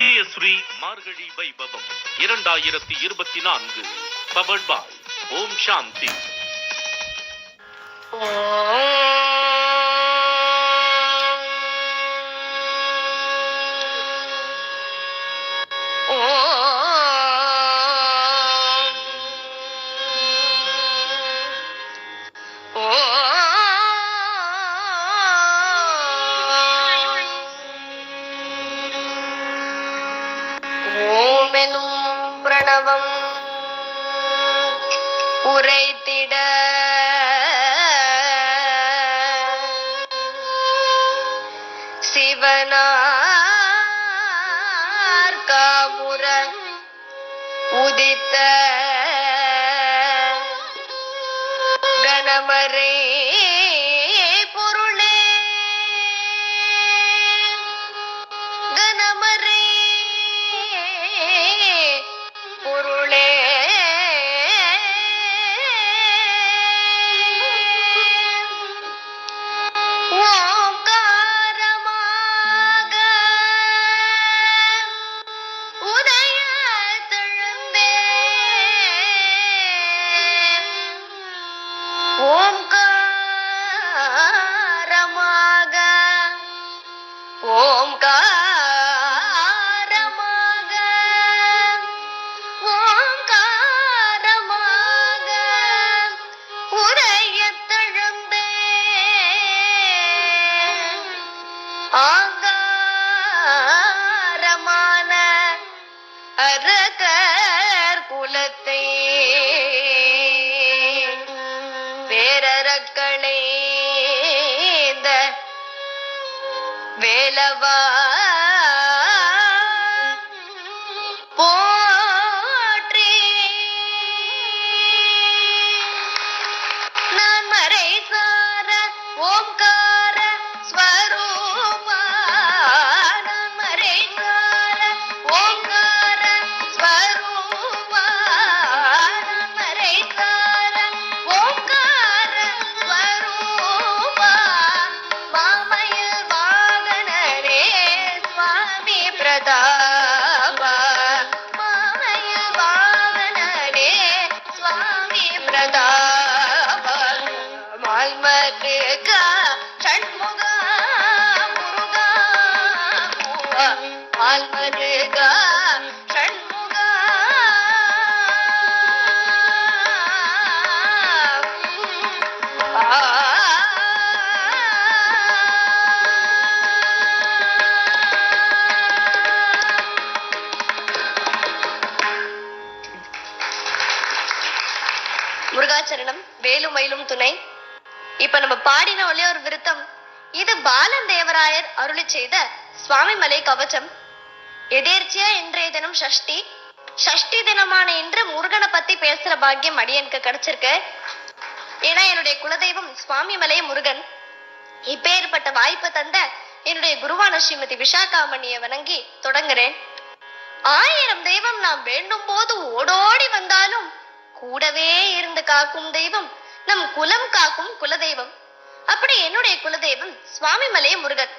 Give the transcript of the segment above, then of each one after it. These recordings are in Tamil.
ஸ்ரீ மார்கழி வைபவம் 2024 பவர்ட் பாய் ஓம் சாந்தி. பிரணவம் உரைத்திட சிவனார் காமுற உதித்த கணமரே பொருளே கணமரே பொருளே ஓங்காரமாக உதய தெழுந்தே ஓங்காரமாக ஓங்காரமாக ஓங்காரமாக உதய தெழுந்தே ஆங்காரமான அரகர் குலத்தை வேரறக்களை வேலவா போற்றி நான் மறை சார ஓம்கார ஸ்வரூபா நான் மறை சார ஓம்கார ஸ்வரூபா நான் மறை சார ஓம்கார ஸ்வரூபா மாமயில் வாகனரே சுவாமி பிரதாபா மாமயில் வாகனரே சுவாமி பிரதாபா மால்மருகா ஷண்முகா முருகா மால்மருகா ஷண்முகா முருகாச்சரணம் வேலும் மயிலும் துணை. இப்ப நம்ம பாடின ஒரே ஒரு விருத்தம். இது பாலன் தேவராயர் அருளி செய்த சுவாமி மலை கவச்சம். எதேர்ச்சியா இன்றைய தினம் சஷ்டி. சஷ்டி தினமான இன்று முருகனை பத்தி பேசுற பாக்கியம் அடியனுக்கு கிடைச்சிருக்கு. ஏன்னா என்னுடைய குலதெய்வம் சுவாமி மலை முருகன். இப்பேற்பட்ட வாய்ப்பு தந்த என்னுடைய குருவான ஸ்ரீமதி விஷாகாமணியை வணங்கி தொடங்குறேன். 1000 தெய்வம் நாம் வேண்டும் போது ஓடோடி வந்தாலும் கூடவே இருந்து காக்கும் தெய்வம் நம் குலம் காக்கும் குலதெய்வம். அப்படி என்னுடைய குலதெய்வம் சுவாமி மலை முருகன்.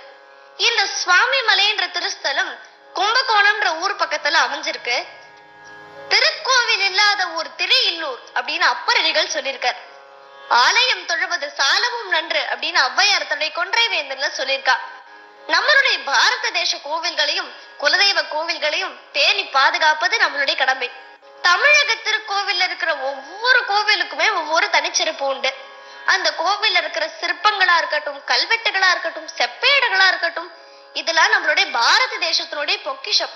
இந்த சுவாமி மலைன்ற திருஸ்தலம் கும்பகோணம்ன்ற ஊர் பக்கத்துல அமைஞ்சிருக்கு. திருக்கோவில் இல்லாத ஊர் திரையில்லூர் அப்படின்னு அப்பரடிகள் சொல்லியிருக்கார். ஆலயம் தொழுவது சாலவும் நன்று அப்படின்னு ஔவையார் தன்னுடைய கொன்றை வேந்தன்ல சொல்லியிருக்கா. நம்மளுடைய பாரத தேச கோவில்களையும் குலதெய்வ கோவில்களையும் பேணி பாதுகாப்பது நம்மளுடைய கடமை. தமிழக திருக்கோவில் இருக்கிற ஒவ்வொரு கோவிலுக்குமே ஒவ்வொரு தனிச்சிறப்பு உண்டு. அந்த கோவில் இருக்கிற சிற்பங்களா இருக்கட்டும், கல்வெட்டுகளா இருக்கட்டும், செப்பேடுகளா இருக்கட்டும், இதெல்லாம் நம்மளுடைய பாரத தேசத்தினுடைய பொக்கிஷம்.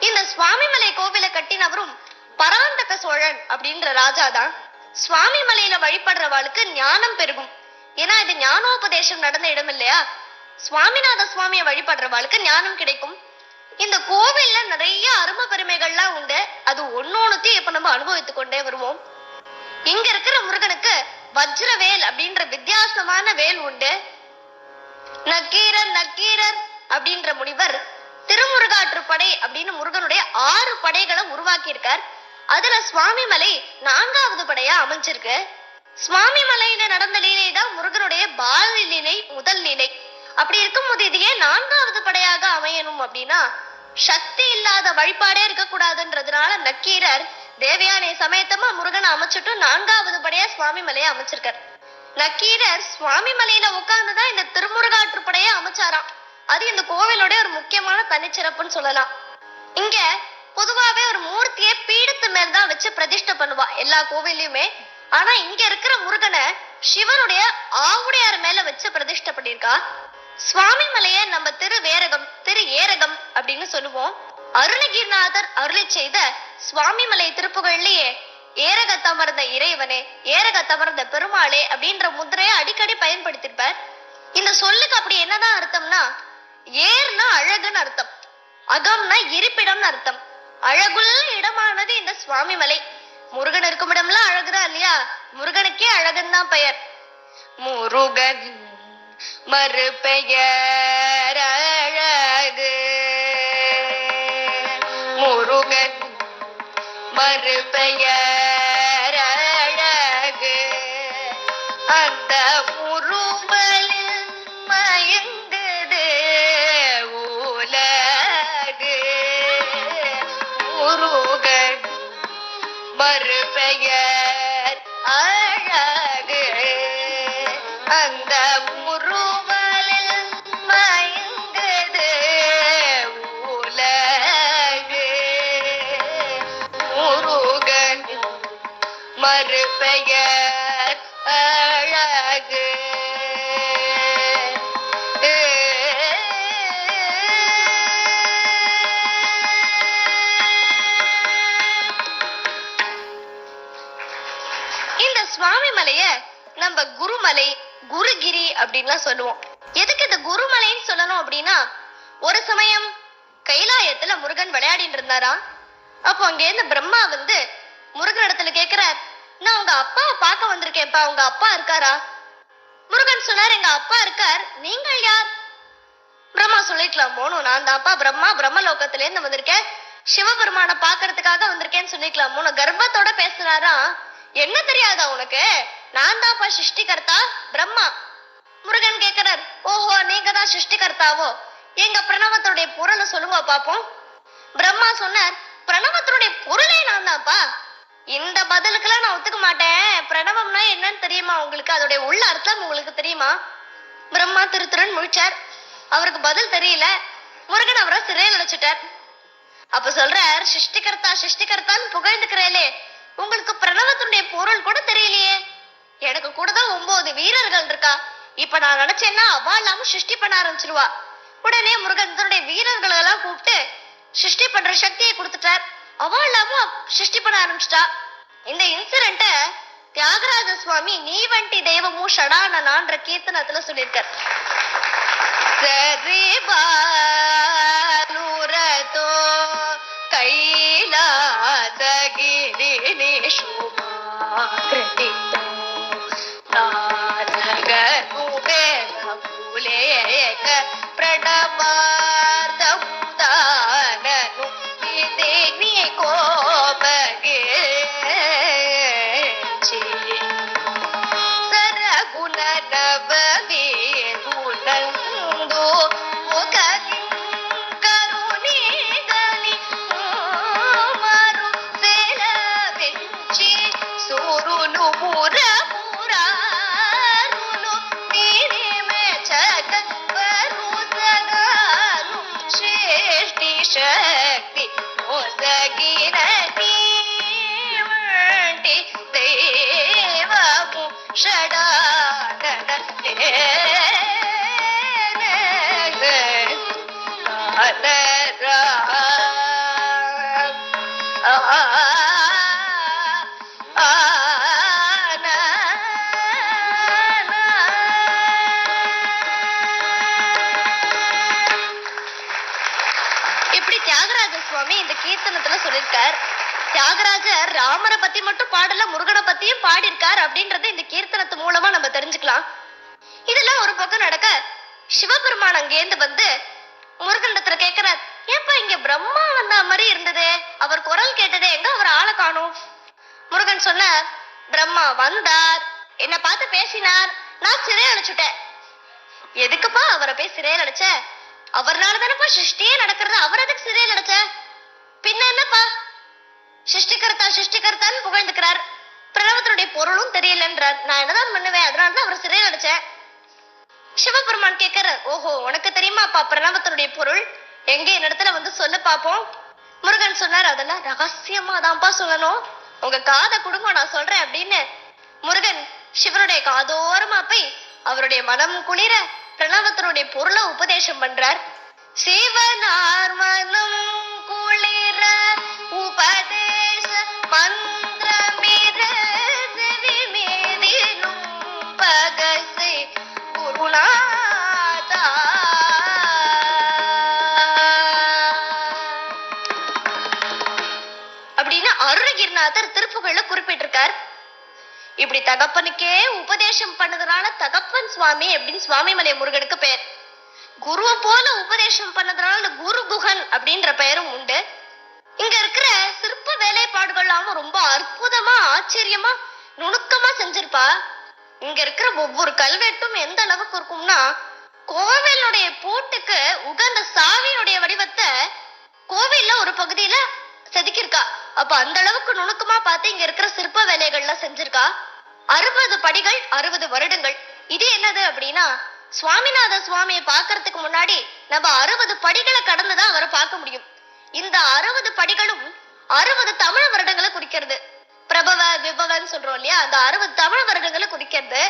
இந்த சுவாமிமலை கோவிலை கட்டினவரும் பராந்தக சோழன் அப்படின்ற ராஜாதான். சுவாமி மலையில வழிபடுறவாளுக்கு ஞானம் பெருகும். ஏன்னா இது ஞானோபதேசம் நடந்த இடம் இல்லையா. சுவாமிநாத சுவாமியை வழிபடுறவாளுக்கு ஞானம் கிடைக்கும். இந்த கோவில்ல நிறைய அரும பெருமைகள்லாம் உண்டு. அது ஒன்னொன்னுத்தையும் இப்ப நம்ம அனுபவித்துக் கொண்டே வருவோம். இங்க இருக்கிற முருகனுக்கு வஜ்ரவேல் அப்படின்ற வித்தியாசமான வேல் உண்டு. நக்கீரர் நக்கீரர் அப்படின்ற முனிவர் திருமுருகாற்று படை அப்படின்னு முருகனுடைய 6 படைகளை உருவாக்கி இருக்கார். அதுல சுவாமி மலை 4வது படையா அமைஞ்சிருக்கு. சுவாமி மலையில நடந்த லீலை தான் முருகனுடைய பால லீலை முதல் லீலை. அப்படி இருக்கும்போது இது ஏன் 4வது படையாக அமையணும் அப்படின்னா, சக்தி இல்லாத வழிபாடே இருக்கக்கூடாதுன்றதுனால நக்கீரர் தேவயானை சமேதமா முருகனை அமைச்சிட்டு 4வது படையா சுவாமி மலையை அமைச்சிருக்கார். நக்கீரர் சுவாமி மலையில உட்கார்ந்துதான் இந்த திருமுருகாற்றுப்படையை அமைச்சாராம். அது இந்த கோவிலோட ஒரு முக்கியமான தனிச்சிறப்புன்னு சொல்லலாம். இங்க பொதுவாவே ஒரு மூர்த்தியை பீடத்து மேல்தான் வச்சு பிரதிஷ்டை பண்ணுவா எல்லா கோவில்லையுமே. ஆனா இங்க இருக்கிற முருகனை சிவனுடைய ஆவுடையார் மேல வச்சு பிரதிஷ்டை பண்ணிருக்கா. சுவாமி மலைய நம்ம திரு ஏரகம் அப்படின்னு சொல்லுவோம். அருணகிரிநாதர் அருளை செய்த சுவாமி மலை திருப்புகள்லயே ஏரகத்தமர்ந்த இறைவனே, ஏரகத்தமர்ந்த பெருமாளே அப்படின்ற முத்திரையை அடிக்கடி பயன்படுத்திருப்பார். இந்த சொல்லுக்கு அப்படி என்னதான் அர்த்தம்னா, ஏர்னா அழகுன்னு அர்த்தம், அகம்னா இருப்பிடம்னு அர்த்தம். அழகுள்ள இடமானது இந்த சுவாமி மலை. முருகன் இருக்கும் இடம்லாம் அழகுதான் இல்லையா? முருகனுக்கே அழகன் தான் பெயர். முருகன் மறுபெயர் அழகு, முருகன் மறுபெயர் அழகு, அந்த முருகலில் மயங்குது உலகு. முருகன் மறுபெயர் அழகு, அந்த முருகலில் மயங்குது உலகு. முருகன் மறுபெயர் அழகு. இந்த சுவாமி மலைய நம்ம குருமலை, குருகிரி அப்படின்லாம் சொல்லுவோம். எதுக்கு இந்த குருமலைன்னு சொல்லணும் அப்படின்னா, ஒரு சமயம் கைலாயத்துல முருகன் விளையாடிட்டு இருந்தாரா. அப்போ அங்க இருந்து பிரம்மா வந்து முருகன் இடத்துல கேக்குறார், நான் உங்க அப்பாவை பார்க்க வந்திருக்கேன்ப்பா, உங்க அப்பா இருக்காரா? முருகன் சொன்னார், எங்க அப்பா இருக்கார், நீங்கள் யார்? பிரம்மா சொல்லிக்கலாம், மோனு நான் தான்ப்பா பிரம்மா, பிரம்மலோகத்துல இருந்து வந்திருக்கேன், சிவபெருமான பாக்குறதுக்காக வந்திருக்கேன்னு சொல்லிக்கலாம். மூணு கர்ப்பத்தோட பேசுறாரா. என்ன தெரியாதா உனக்கு, நான் தான்ப்பா சிருஷ்டிகர்த்தா பிரம்மா. முருகன் கேக்குறார், ஓஹோ நீங்க தான் சிருஷ்டிகர்த்தாவோ, எங்க பிரணவத்துடைய பொருளை சொல்லுங்க பாப்போம். பிரம்மா சொன்னார், பிரணவத்தினுடைய பொருளே நான் தான்ப்பா. இந்த பதிலுக்கெல்லாம் நான் ஒத்துக்க மாட்டேன். பிரணவம்னா என்னன்னு தெரியுமா உங்களுக்கு? அதோடைய உள்ள அர்த்தம் உங்களுக்கு தெரியுமா? பிரம்மா திருத்திரன் முழிச்சார். அவருக்கு பதில் தெரியல. முருகன் அவரை சிறையில் அடைச்சிட்டார். அப்ப சொல்றார், சிருஷ்டிகர்த்தா சிருஷ்டிகர்த்தான்னு புகழ்ந்துக்கிறேலே, உங்களுக்கு பிரணவத்தினுடைய பொருள் கூட தெரியலையே. எனக்கு கூட தான் 9 வீரர்கள் இருக்கா. இப்ப நான் நினைச்சேன்னா அவா இல்லாம சிருஷ்டி பண்ண ஆரம்பிச்சிருவா. உடனே முருகன் தன்னுடைய வீரர்கள் எல்லாம் கூப்பிட்டு சிருஷ்டி பண்ற சக்தியை கொடுத்துட்டார். அவா இல்லாம சிருஷ்டி பண்ண ஆரம்பிச்சிட்டா. இந்த இன்சிடென்ட்ட தியாகராஜ சுவாமி நீ வண்டி தெய்வமும் ஷடானனான்ற கீர்த்தனத்துல சொல்லியிருக்கார். சரிபாலுரதோ கைலாசகிரி சுமாக்ருதிதோ நாரகனுபேதமுலேக பிரணவார்த்தம் தானனு இதேனி கோபகேச்சி சரகுண நவமேதுனந்தோ முகதி கருணீதனி மாரு செலவெஞ்சி சூருனு முரமுராருனு நீரிமே சகவரு சகாரு ಶ್ರೇಷ್ಠಿ ಶಕ್ತಿ ಒಸಗಿನ ನೀವಂಟಿ ದೇವಮು ಷಡಾನನ இப்படி தியாகராஜ சுவாமி இந்த கீர்த்தனத்துல சொல்லியிருக்கார். தியாகராஜர் ராமரை பத்தி மட்டும் பாடல, முருகனை பத்தியும் பாடியிருக்கார் அப்படின்றத இந்த கீர்த்தனத்து மூலமா நம்ம தெரிஞ்சுக்கலாம். இதெல்லாம் ஒரு பக்கம் நடக்க, சிவபெருமான் அங்கேந்து வந்து முருகனிடத்துல கேட்கிறார், ஏன்பா இங்க பிரம்மா வந்த மாதிரி இருந்ததே, அவர் குரல் கேட்டதே, எங்க அவர் ஆளை காணும்? முருகன் சொன்னார், பிரம்மா வந்தார், என்ன பார்த்து பேசினார், நான் சிறையில் அடைச்சுட்டேன். எதுக்குப்பா அவரை போய் சிறையில் அடைச்ச? அவர்னால தானப்பா சிருஷ்டியே நடக்கிறது. அவர் அதுக்கு சிறையில் அடைச்ச பின்ன என்னப்பா? சிருஷ்டிகர்த்தான்னு புகழ்ந்துக்கிறார். பிரணவத்தினுடைய பொருளும் தெரியலன்றார். நான் என்னதான் பண்ணுவேன்? அதனாலதான் அவர் சிறையில் அடைச்சேன். சிவபெருமான் கேட்கிற, ஓஹோ உனக்கு தெரியுமாப்பா பிரணவத்தினுடைய பொருள்? எங்க என்னிடத்துல வந்து சொல்ல பாப்போம். முருகன் சொன்னார், அதெல்லாம் ரகசியமா தான்ப்பா சொல்லணும், உங்க காதை கொடுங்க நான் சொல்றேன் அப்படின்னு முருகன் சிவனுடைய காதோரமா போய் அவருடைய மனம் குளிர பிரணவத்தினுடைய பொருளை உபதேசம் பண்றார். சிவனார் மனம் குளிர உபதேச மந்திரமிர செவி மேதினும் பகசை குருநாதா. அப்படின்னு அருணகிரிநாதர் திருப்புகழ்ல குறிப்பிட்டிருக்கார். இப்படி தகப்பனுக்கே உபதேசம் பண்ணதுனால தகப்பன் சுவாமி அப்படின்னு சுவாமிமலை முருகனுக்கு பெயர். குருவை போல உபதேசம் பண்ணதுனால குரு குகன் அப்படின்ற பெயரும் உண்டு. இங்க இருக்கிற சிற்ப வேலைப்பாடுகள்லாம் ரொம்ப அற்புதமா ஆச்சரியமா நுணுக்கமா செஞ்சிருப்பா. இங்க இருக்கிற ஒவ்வொரு கல்வெட்டும் எந்த அளவுக்கு இருக்கும்னா, கோவிலுடைய பூட்டுக்கு உகந்த சாவியுடைய வடிவத்தை கோவில்ல ஒரு பகுதியில செதுக்கியிருக்கா. அப்ப அந்த அளவுக்கு நுணுக்கமா பார்த்து இங்க இருக்கிற சிற்ப வேலைகள்லாம் செஞ்சிருக்கா. 60 படிகள் 60 வருடங்கள். இது என்னது அப்படின்னா, சுவாமிநாத சுவாமியை பார்க்கறதுக்கு முன்னாடி நம்ம 60 படிகளை கடந்துதான் அவரை பார்க்க முடியும். இந்த 60 படிகளும் 60 தமிழ் வருடங்களை குறிக்கிறது. பிரபவ விபவன்னு சொல்றோம் இல்லையா, அந்த 60 தமிழ் வருடங்களை குறிக்கிறது.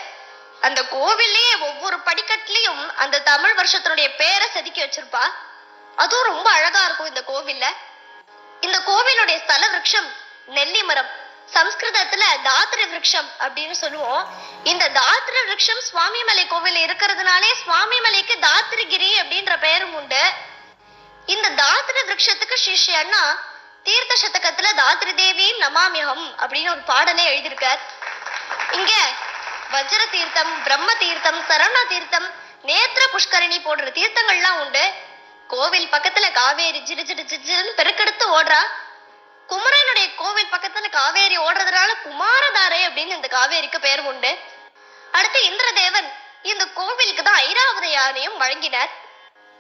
அந்த கோவில்லயே ஒவ்வொரு படிக்கட்டுலயும் அந்த தமிழ் வருஷத்தினுடைய பேரை செதுக்கி வச்சிருப்பா. அதுவும் ரொம்ப அழகா இருக்கும் இந்த கோவில்ல. இந்த கோவிலுடைய ஸ்தல விருட்சம் நெல்லி மரம். சம்ஸ்கிருதத்துல தாத்ரி விருட்சம் அப்படின்னு சொல்லுவோம். இந்த தாத்ரி விருட்சம் சுவாமிமலை கோவில் இருக்கிறதுனாலே சுவாமிமலைக்கு தாத்ரிகிரி அப்படின்ற பெயரும் உண்டு. இந்த தாத்ரி விருட்சத்துக்கு ஸ்ரீ அண்ணா தீர்த்த சதகத்துல தாத்ரி தேவி நமாமியம் அப்படின்னு ஒரு பாடலே எழுதியிருக்கார். இங்க வஜ்ர தீர்த்தம், பிரம்ம தீர்த்தம், சரண தீர்த்தம், நேத்திர புஷ்கரணி போன்ற தீர்த்தங்கள்லாம் உண்டு. கோவில் பக்கத்துல காவேரி ஜிடு ஜிடு ஜின்னு பெருக்கெடுத்து ஓடுறா. குமரனுடைய கோவில் பக்கத்துல காவேரி ஓடுறதுனால குமாரதாரை அப்படின்னு இந்த காவேரிக்கு பெயர் உண்டு. அடுத்து இந்திரதேவன் இந்த கோவிலுக்கு தான் ஐராவத யானையும் வழங்கினார்.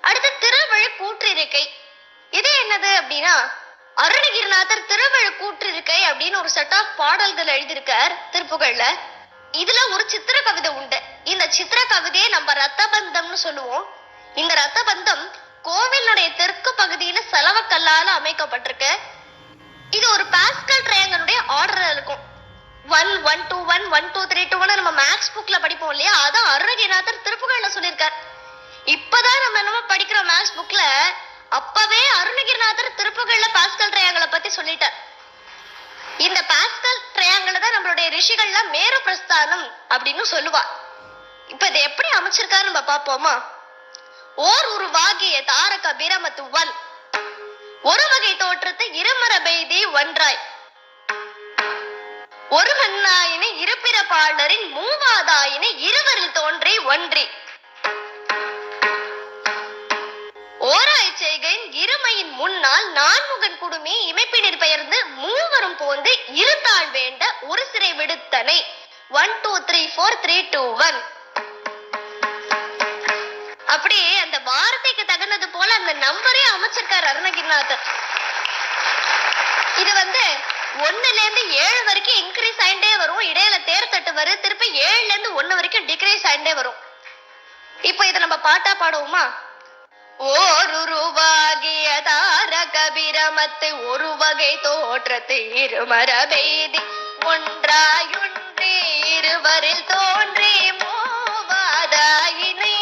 அடுத்து திருவழி கூற்றிருக்கை. இது என்னது அப்படின்னா, அருணகிரிநாதர் திருவழி கூற்றிருக்கை அப்படின்னு ஒரு செட் ஆஃப் பாடல்கள் எழுதியிருக்கார் திருப்புகழ்ல. இதுல ஒரு சித்திர கவிதை உண்டு. இந்த சித்திர கவிதையை நம்ம ரத்தபந்தம்னு சொல்லுவோம். இந்த ரத்தபந்தம் கோவிலுடைய தெற்கு பகுதியில செலவக்கல்லால அமைக்கப்பட்டிருக்கு. இது ஒரு பாஸ்கல் ட்ரையாங்கிளுடைய ஆர்டர் இருக்கும். 1 1 2 1 1 2 3 2 1 நம்ம மேக்ஸ் புக்ல படிப்போம் இல்லையா, அதான் அருணகிரிநாதர் திருப்புகழ்ல சொல்லியிருக்கார். இப்பதான் நம்ம என்னமோ படிக்கிற மேக்ஸ் புக்ல, அப்பவே அருணகிரிநாதர் திருப்புகழ்ல பாஸ்கல் ட்ரையாங்கிளை பத்தி சொல்லிட்டார். இந்த பாஸ்கல் ட்ரையாங்கிள் தான் நம்மளுடைய ரிஷிகள்லாம் மேரு பிரஸ்தானம் அப்படின்னு சொல்லுவா. இப்ப இதை எப்படி அமைச்சிருக்காரு நம்ம பாப்போமா. ஓர் உருவாகிய தாரக பிரமத்து ஒன், ஒரு வகை தோற்றத்தை இருமரபெய்தி ஒன்றாய், ஒரு மண்ணாயினை இருபிறப்பாளரின் மூவாதாயினை இருவரில் தோன்றி ஒன்றி, ஓராய் செய்கையின் இருமையின் முன்னால் நான்முகன் குடுமி இமைப்பினிற் பெயர்ந்து மூவரும் போந்து இருத்தாள் வேண்ட ஒரு சிறை விடுத்தனை. 1 2 3 4 3 2 1. அப்படியே அந்த வார்த்தைக்கு தகுந்தது போல அந்த நம்பரே அமைச்சிருக்காரு அருணகிரிநாதர். இது 1ல இருந்து 7 வரைக்கும் இன்க்ரீஸ் ஆயிட்டே வரும். இடையில தேர்தட்டு வரும். திருப்பி 7ல இருந்து 1 வரைக்கும் டிக்ரீஸ் ஆயிட்டே வரும். இப்ப இதை நம்ம பாட்டா பாடுவோமா. ஓர் உருவாகிய தாரக பிரமத்து ஒரு வகை தோற்றத்தை இருமரபெய்தி ஒன்றாயுன்றி இருவரில் தோன்றி மூவாதாயினை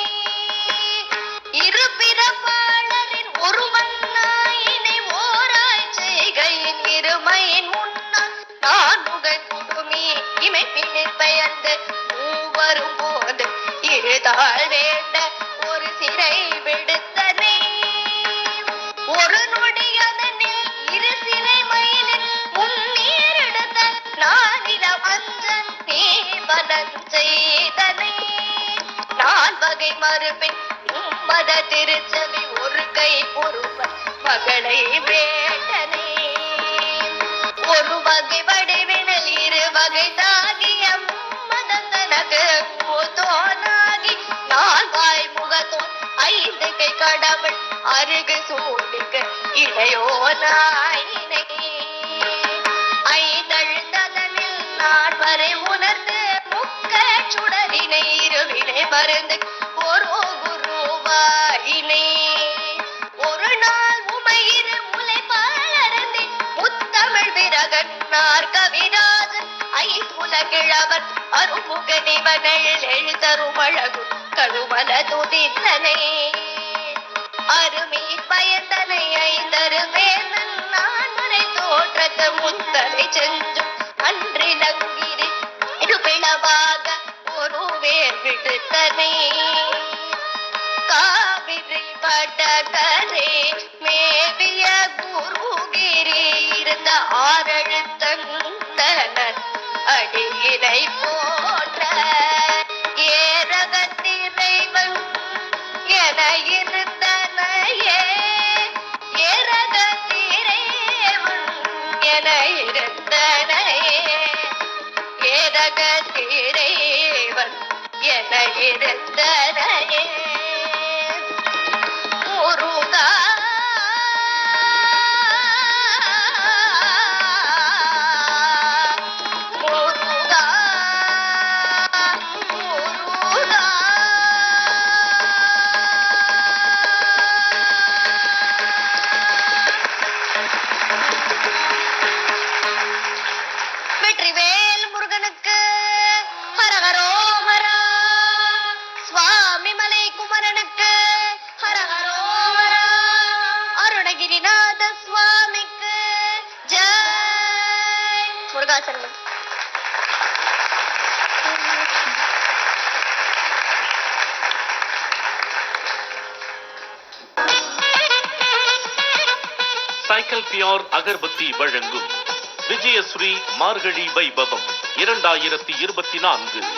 இருபிறப்பாளரின் ஒரு மண்ணாயினை ஓராய் செய்கையின் இருமையின் முன்னால் நான்முகன் குடுமி இமைப்பினிற் பெயர்ந்து மூவரும் போது இருதாள் வேண்ட ஒரு சிறை விடுத்தனை. ஒரு நொடியதனில் இரு சிறை மயிலில் முன்னீர் எடுத்த நானில அஞ்சன் நீ பலன் செய்தனை. நால்வகை மறுபின் மத திருச்சவி ஒரு கை பொறுப்ப மகளை வேட்டனை. ஒரு வகை வடிவினில் இரு வகை தாகிய மதன் தனக்கு தோனாகி நால்வாய் முகத்தோன் 5 கை கடவுள் அருகு சூடிக்க இளையோனாயினை ஐந்தழுந்ததனில் நான் வரை உணர்ந்து முக்க சுடரினை இருவினை மருந்து ஒரு குருவாயினை ஒரு நாள் உமையிரு முலை பாலருந்தி முத்தமிழ் விரகன்னார் கவிராஜன் ஐப்புலகிழவர் அருமுகனிவனள் எழுதருமழகு கழுமல துதித்தனை அருமி பயந்தனை ஐந்தரு வேந்தன் நான் முறை தோற்றத்த முத்தலை செஞ்சும் அன்றிலங்கிரி இருபிளவாக ஒரு வேர் விடுத்தனை காவிரி வடகரே மேவிய குருகிரி இருந்த ஆறெழுத்தந்தனர் அடியினை போற்ற ஏரகத்திரைவன் என இருந்தனையே ஏரகத்திரைவன் என இருந்தனையே ஏரகத்திரைவன் என இருந்தனையே முருகா முருகா முருகா வெற்றிவேல் முருகனுக்கு ஹரஹரோமரா சுவாமி மலை குமரனுக்கு ஹரஹரோமரா அருணகிரிநாத சுவாமிக்கு ஜெய் முருகாசரணம். சைக்கிள் பியோர் அகர்பத்தி வழங்கும் விஜயஸ்ரீ மார்கழி வைபவம் 2024